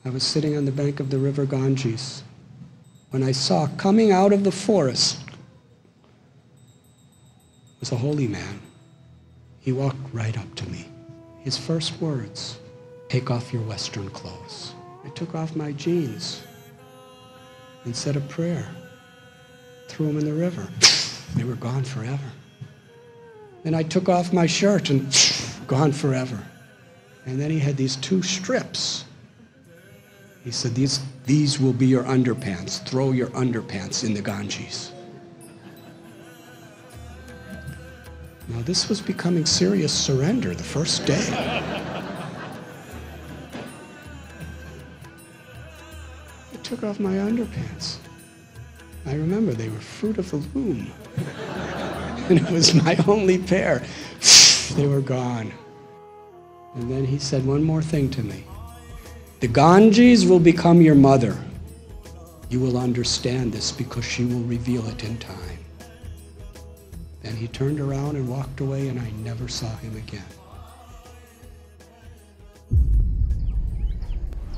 I was sitting on the bank of the river Ganges when I saw coming out of the forest was a holy man. He walked right up to me. His first words, "Take off your Western clothes." I took off my jeans and said a prayer. Threw them in the river. They were gone forever. Then I took off my shirt and gone forever. And then he had these 2 strips. He said, these will be your underpants. Throw your underpants in the Ganges. Now this was becoming serious surrender the first day. I took off my underpants. I remember they were fruit of the loom. And it was my only pair. They were gone. And then he said one more thing to me. The Ganges will become your mother. You will understand this because she will reveal it in time. Then he turned around and walked away, and I never saw him again.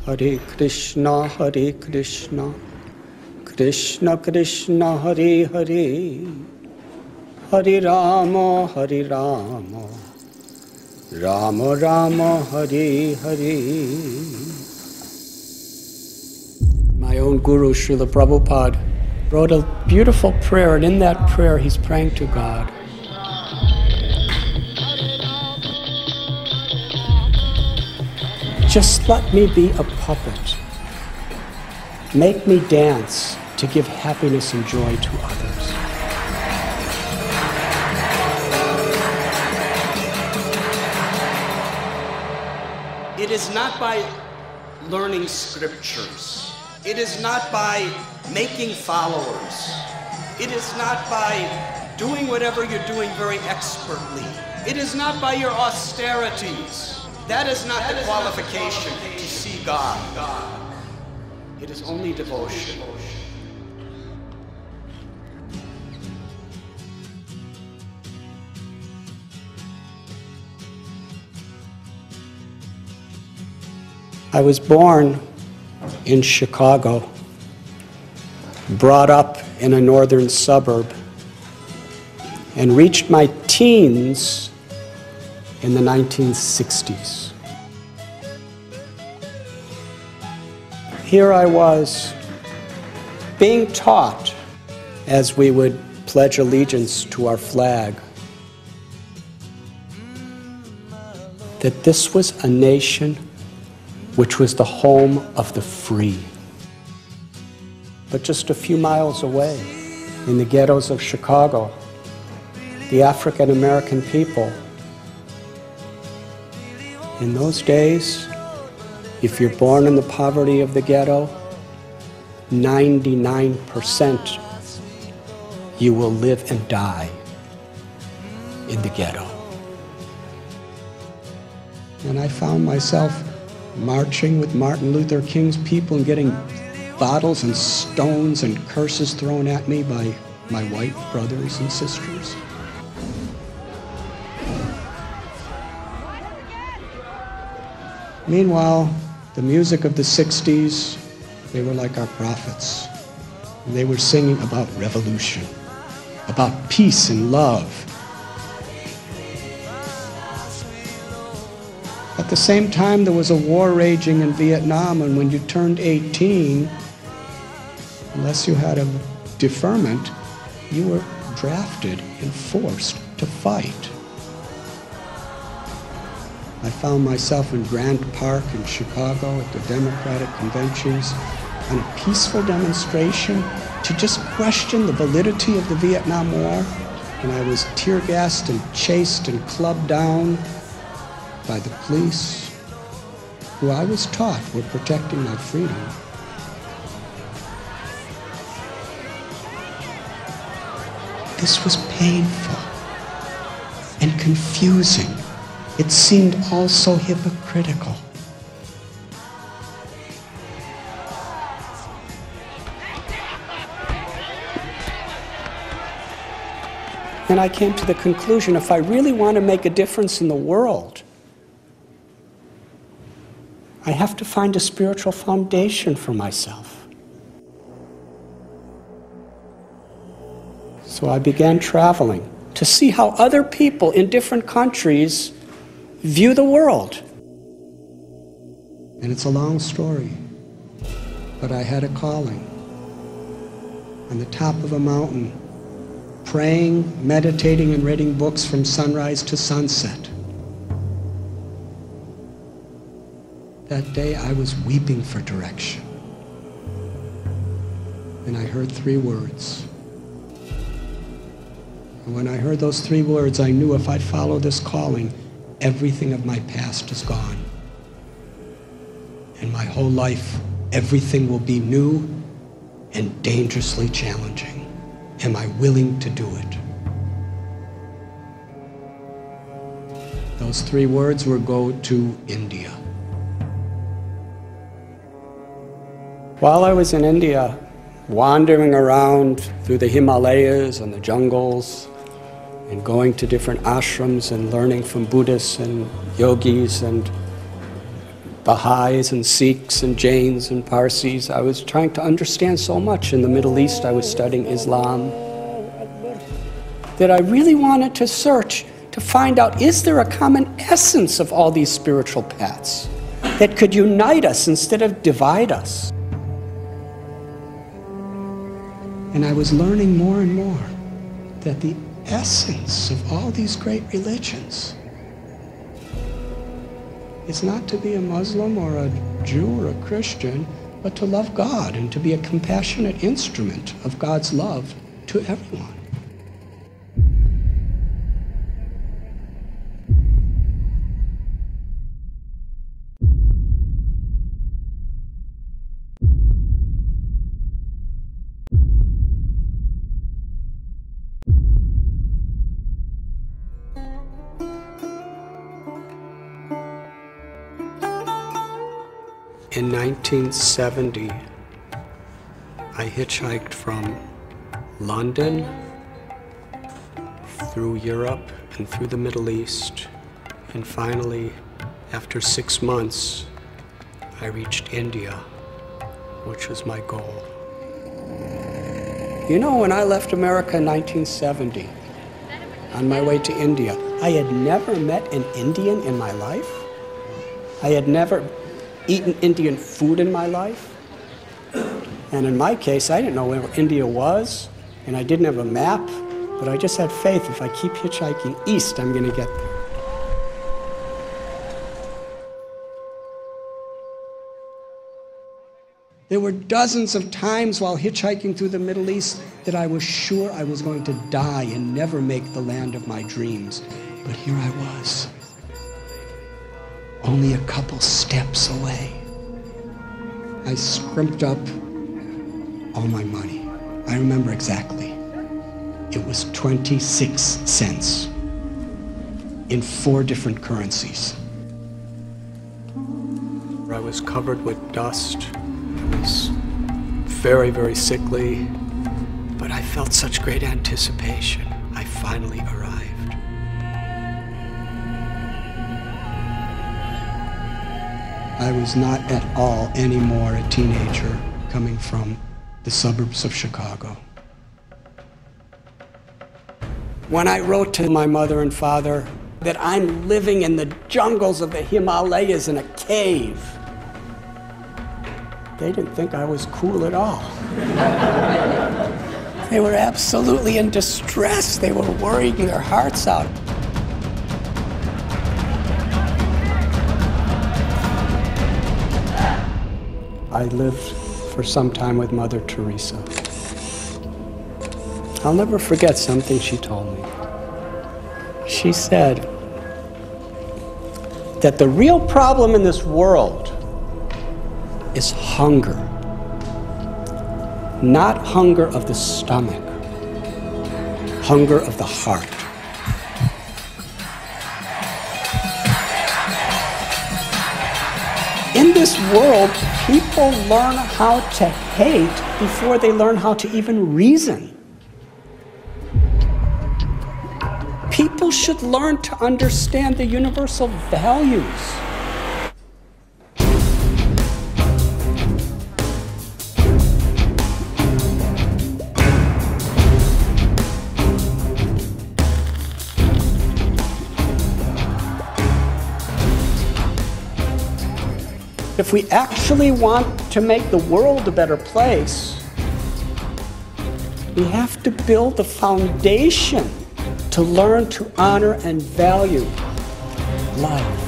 Hare Krishna, Hare Krishna, Krishna Krishna, Hare Hare, Hare Rama, Hare Rama, Rama Rama, Hare Hare. My own guru, Srila Prabhupada, wrote a beautiful prayer, and in that prayer he's praying to God. Just let me be a puppet. Make me dance to give happiness and joy to others. It is not by learning scriptures. It is not by making followers. It is not by doing whatever you're doing very expertly. It is not by your austerities. That is not the qualification to see God. It is only devotion. I was born in Chicago, brought up in a northern suburb, and reached my teens in the 1960s. Here I was, being taught as we would pledge allegiance to our flag, that this was a nation which was the home of the free. But just a few miles away, in the ghettos of Chicago, the African American people, in those days, if you're born in the poverty of the ghetto, 99% you will live and die in the ghetto. And I found myself marching with Martin Luther King's people and getting bottles and stones and curses thrown at me by my white brothers and sisters. Meanwhile, the music of the 60s, they were like our prophets. They were singing about revolution, about peace and love. At the same time, there was a war raging in Vietnam, and when you turned 18, unless you had a deferment, you were drafted and forced to fight. I found myself in Grant Park in Chicago at the Democratic conventions on a peaceful demonstration to just question the validity of the Vietnam War, and I was tear gassed and chased and clubbed down by the police, who I was taught were protecting my freedom. This was painful and confusing. It seemed all so hypocritical. And I came to the conclusion, if I really want to make a difference in the world, I have to find a spiritual foundation for myself. So I began traveling to see how other people in different countries view the world. And it's a long story, but I had a calling on the top of a mountain, praying, meditating, and reading books from sunrise to sunset. That day I was weeping for direction. And I heard 3 words. And when I heard those 3 words, I knew if I follow this calling, everything of my past is gone. And my whole life, everything will be new and dangerously challenging. Am I willing to do it? Those 3 words were go to India. While I was in India, wandering around through the Himalayas and the jungles, and going to different ashrams and learning from Buddhists and yogis and Baha'is and Sikhs and Jains and Parsis, I was trying to understand so much. In the Middle East, I was studying Islam, that I really wanted to search to find out, is there a common essence of all these spiritual paths that could unite us instead of divide us? And I was learning more and more that the essence of all these great religions is not to be a Muslim or a Jew or a Christian, but to love God and to be a compassionate instrument of God's love to everyone. In 1970, I hitchhiked from London through Europe and through the Middle East, and finally, after 6 months, I reached India, which was my goal. You know, when I left America in 1970, on my way to India, I had never met an Indian in my life. I had never eaten Indian food in my life. And in my case, I didn't know where India was, and I didn't have a map, but I just had faith if I keep hitchhiking east, I'm going to get there. There were dozens of times while hitchhiking through the Middle East that I was sure I was going to die and never make the land of my dreams. But here I was, only a couple steps away. I scrimped up all my money. I remember exactly. It was 26 cents in 4 different currencies. I was covered with dust. I was very, very sickly, but I felt such great anticipation. I finally arrived. I was not at all anymore a teenager coming from the suburbs of Chicago. When I wrote to my mother and father that I'm living in the jungles of the Himalayas in a cave, they didn't think I was cool at all. They were absolutely in distress. They were worrying their hearts out. I lived for some time with Mother Teresa. I'll never forget something she told me. She said that the real problem in this world is hunger. Not hunger of the stomach, hunger of the heart. In this world, people learn how to hate before they learn how to even reason. People should learn to understand the universal values. If we actually want to make the world a better place, we have to build a foundation to learn to honor and value life.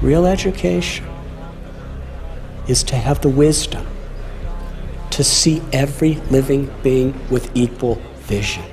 Real education is to have the wisdom to see every living being with equal vision.